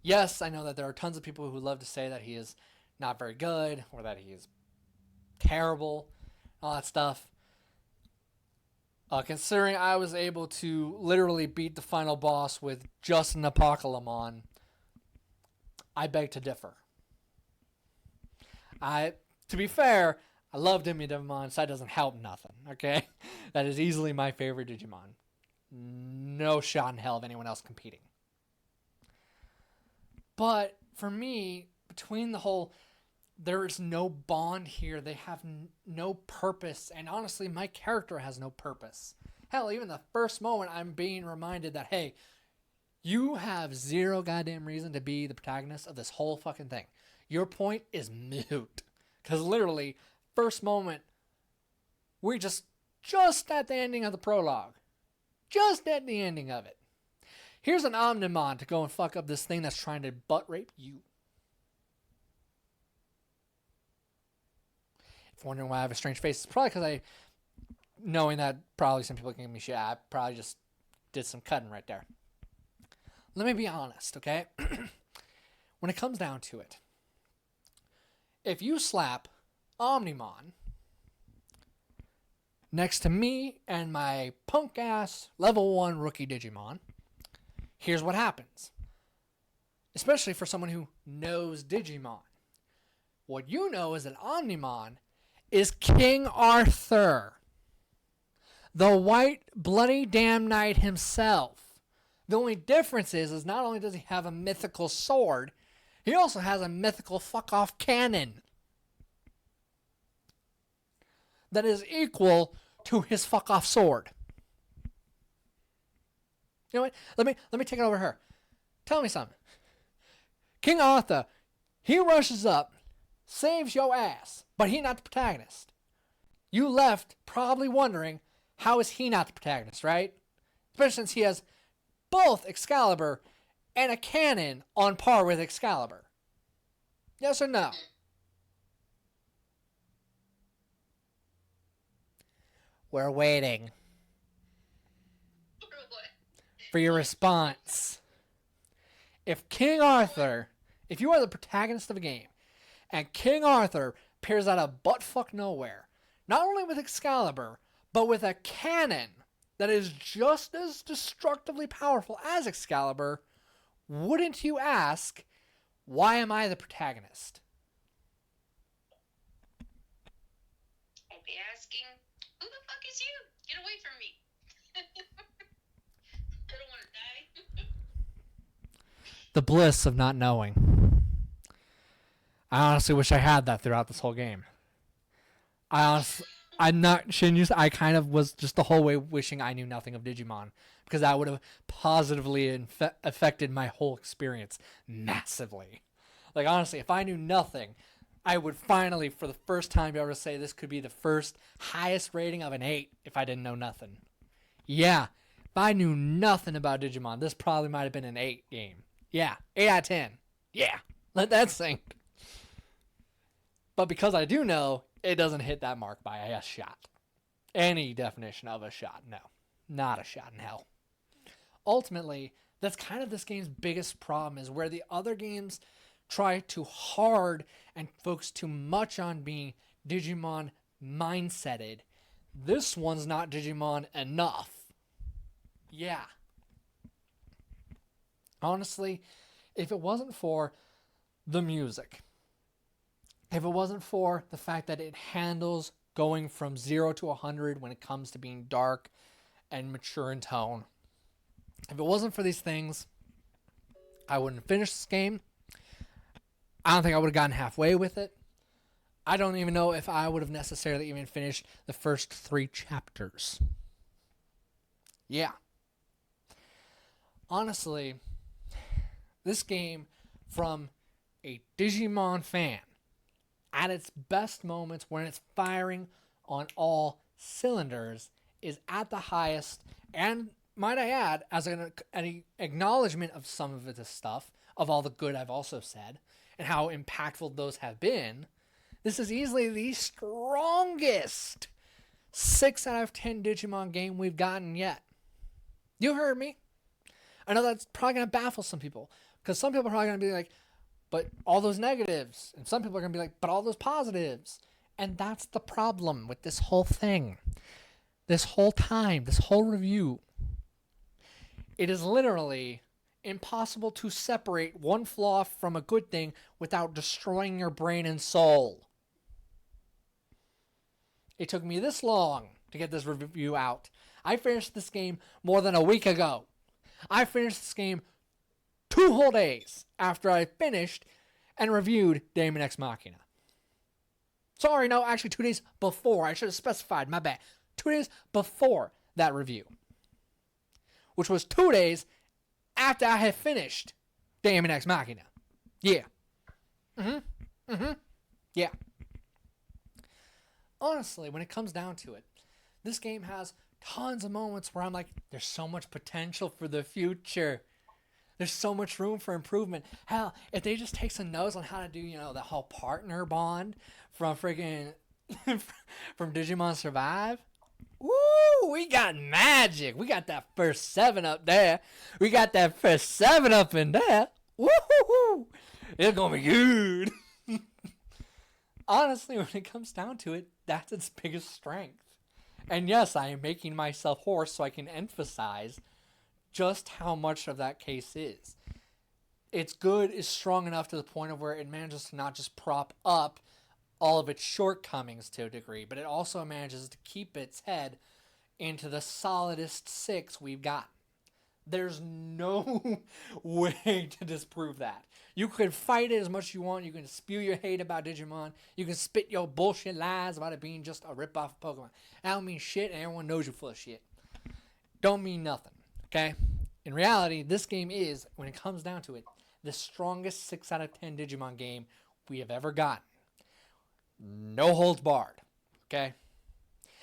Yes, I know that there are tons of people who love to say that he is not very good, or that he is terrible, all that stuff. Considering I was able to literally beat the final boss with just an Apocalypse, I beg to differ. To be fair, I love Devimon, so that doesn't help nothing, okay? That is easily my favorite Digimon. No shot in hell of anyone else competing. But for me, between the whole, there is no bond here. They have no purpose. And honestly, my character has no purpose. Hell, even the first moment I'm being reminded that, hey, you have zero goddamn reason to be the protagonist of this whole fucking thing. Your point is moot. Because literally, first moment, we're just at the ending of the prologue. Just at the ending of it. Here's an Omnimon to go and fuck up this thing that's trying to butt rape you. If you're wondering why I have a strange face, it's probably because knowing that probably some people can give me shit, I probably just did some cutting right there. Let me be honest, okay? When it comes down to it, if you slap Omnimon next to me and my punk ass level 1 rookie Digimon, here's what happens. Especially for someone who knows Digimon. What you know is that Omnimon is King Arthur, the white bloody damn knight himself. The only difference is not only does he have a mythical sword, he also has a mythical fuck-off cannon that is equal to his fuck-off sword. You know what? Let me take it over here. Tell me something. King Arthur, he rushes up, saves your ass, but he not the protagonist. You left probably wondering, how is he not the protagonist, right? Especially since he has both Excalibur and a cannon on par with Excalibur. Yes or no? We're waiting for your response. If you are the protagonist of a game, and King Arthur appears out of buttfuck nowhere, not only with Excalibur, but with a cannon that is just as destructively powerful as Excalibur, wouldn't you ask, why am I the protagonist? I'd be asking, who the fuck is you? Get away from me. I don't want to die. The bliss of not knowing. I honestly wish I had that throughout this whole game. I'm not shitting you. I kind of was just the whole way wishing I knew nothing of Digimon, because that would have positively affected my whole experience massively. Like, honestly, if I knew nothing, I would finally, for the first time, be able to say this could be the first highest rating of an 8 if I didn't know nothing. Yeah, if I knew nothing about Digimon, this probably might have been an 8 game. Yeah, 8 out of 10. Yeah, let that sink. But because I do know, it doesn't hit that mark by a shot. Any definition of a shot, no. Not a shot in hell. Ultimately, that's kind of this game's biggest problem, is where the other games try too hard and focus too much on being Digimon mindseted. This one's not Digimon enough. Yeah. Honestly, if it wasn't for the music, if it wasn't for the fact that it handles going from 0 to 100 when it comes to being dark and mature in tone, if it wasn't for these things, I wouldn't finish this game. I don't think I would have gotten halfway with it. I don't even know if I would have necessarily even finished the first 3 chapters. Yeah. Honestly, this game, from a Digimon fan, at its best moments when it's firing on all cylinders, is at the highest, and might I add, as an acknowledgement of some of this stuff, of all the good I've also said, and how impactful those have been, this is easily the strongest 6 out of 10 Digimon game we've gotten yet. You heard me. I know that's probably going to baffle some people, because some people are probably going to be like, but all those negatives. And some people are going to be like, but all those positives. And that's the problem with this whole thing. This whole time, this whole review. It is literally impossible to separate one flaw from a good thing without destroying your brain and soul. It took me this long to get this review out. I finished this game more than a week ago. I finished this game 2 whole days after I finished and reviewed Daemon X Machina. Sorry, no, actually 2 days before. I should have specified, my bad. 2 days before that review. Which was 2 days after I had finished Daemon X Machina. Yeah. Yeah. Honestly, when it comes down to it, this game has tons of moments where I'm like, there's so much potential for the future. There's so much room for improvement. Hell, if they just take some notes on how to do, the whole partner bond from freaking from Digimon Survive. Woo, we got magic. We got that first 7 up there. We got that first 7 up in there. Woo-hoo-hoo. It's gonna be good. Honestly, when it comes down to it, that's its biggest strength. And yes, I am making myself hoarse so I can emphasize just how much of that case is. Its good is strong enough to the point of where it manages to not just prop up all of its shortcomings to a degree, but it also manages to keep its head into the solidest 6 we've got. There's no way to disprove that. You could fight it as much as you want. You can spew your hate about Digimon. You can spit your bullshit lies about it being just a rip-off of Pokemon. I don't mean shit, and everyone knows you're full of shit. Don't mean nothing, okay? In reality, this game is, when it comes down to it, the strongest 6 out of 10 Digimon game we have ever gotten. No holds barred, okay?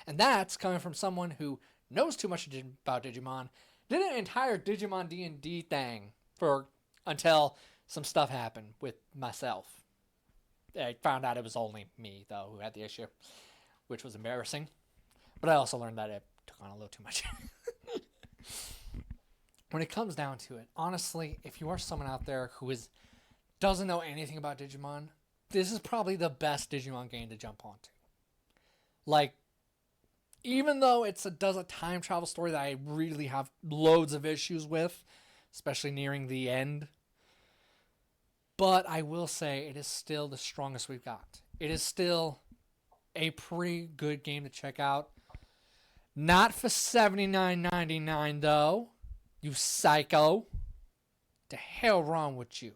And that's coming from someone who knows too much about Digimon, did an entire Digimon D&D thing until some stuff happened with myself. I found out it was only me, though, who had the issue, which was embarrassing. But I also learned that it took on a little too much. When it comes down to it, honestly, if you are someone out there who doesn't know anything about Digimon, this is probably the best Digimon game to jump onto. Like, even though it does a time travel story that I really have loads of issues with, especially nearing the end, but I will say it is still the strongest we've got. It is still a pretty good game to check out. Not for $79.99 though, you psycho. The hell wrong with you?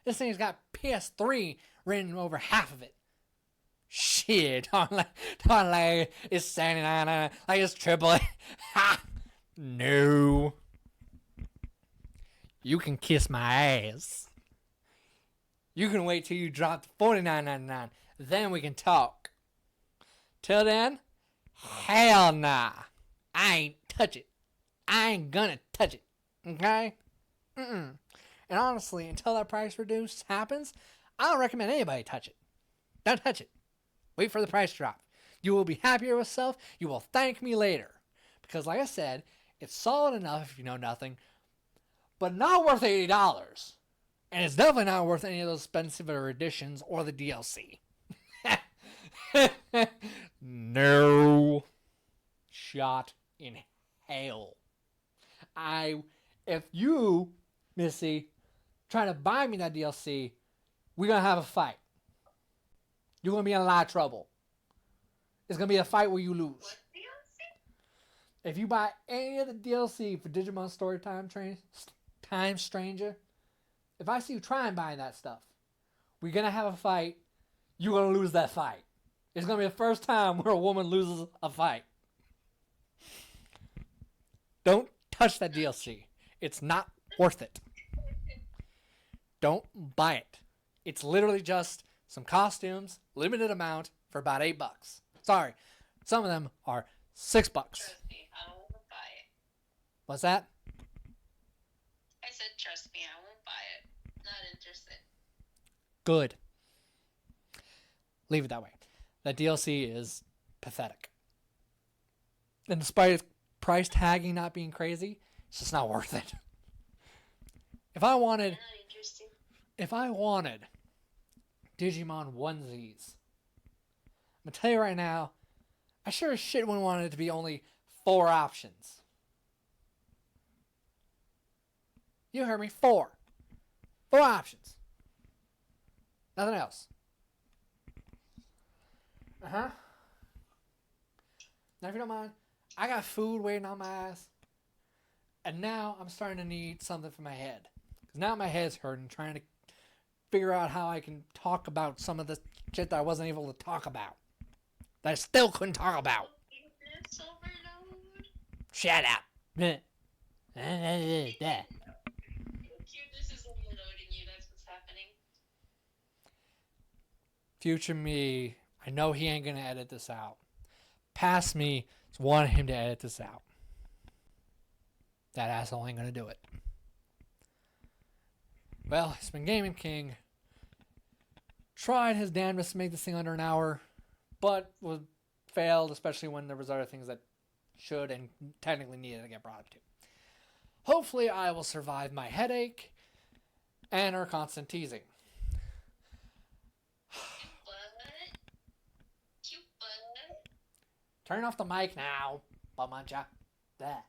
This thing's got PS3 written over half of it. Shit, don't like it's $79, like it's triple. Ha! No. You can kiss my ass. You can wait till you drop to $49.99. Then we can talk. Till then, hell nah. I ain't touch it. I ain't gonna touch it. Okay? And honestly, until that price reduce happens, I don't recommend anybody touch it. Don't touch it. Wait for the price drop. You will be happier with yourself. You will thank me later. Because like I said, it's solid enough if you know nothing, but not worth $80. And it's definitely not worth any of those expensive editions or the DLC. No. Shot in hell. if you, Missy, trying to buy me that DLC, we're gonna have a fight. You're gonna be in a lot of trouble. It's gonna be a fight where you lose. What DLC? If you buy any of the DLC for Digimon Time Stranger, if I see you try and buy that stuff, we're gonna have a fight. You're gonna lose that fight. It's gonna be the first time where a woman loses a fight. Don't touch that DLC. It's not worth it. Don't buy it. It's literally just some costumes, limited amount, for about $8. Sorry, some of them are $6. Trust me, I won't buy it. What's that? I said, trust me, I won't buy it. Not interested. Good. Leave it that way. That DLC is pathetic. And despite its price tagging not being crazy, it's just not worth it. If I wanted Not interested. Digimon onesies, I'm gonna tell you right now, I sure as shit wouldn't want it to be only 4 options. You heard me, 4. 4 options. Nothing else. Now, if you don't mind, I got food waiting on my ass. And now I'm starting to need something for my head. Because now my head's hurting, trying to figure out how I can talk about some of the shit that I wasn't able to talk about. That I still couldn't talk about. This overload. Shut up. This is overloading you, that's what's happening. Future me, I know he ain't gonna edit this out. Past me is wanting him to edit this out. That asshole ain't gonna do it. Well, it's been Gaming King. Tried his damnedest to make this thing under an hour, but was failed, especially when there was other things that should and technically needed to get brought up to. Hopefully I will survive my headache and our constant teasing. Cute butt. Turn off the mic now, Bamancha. There.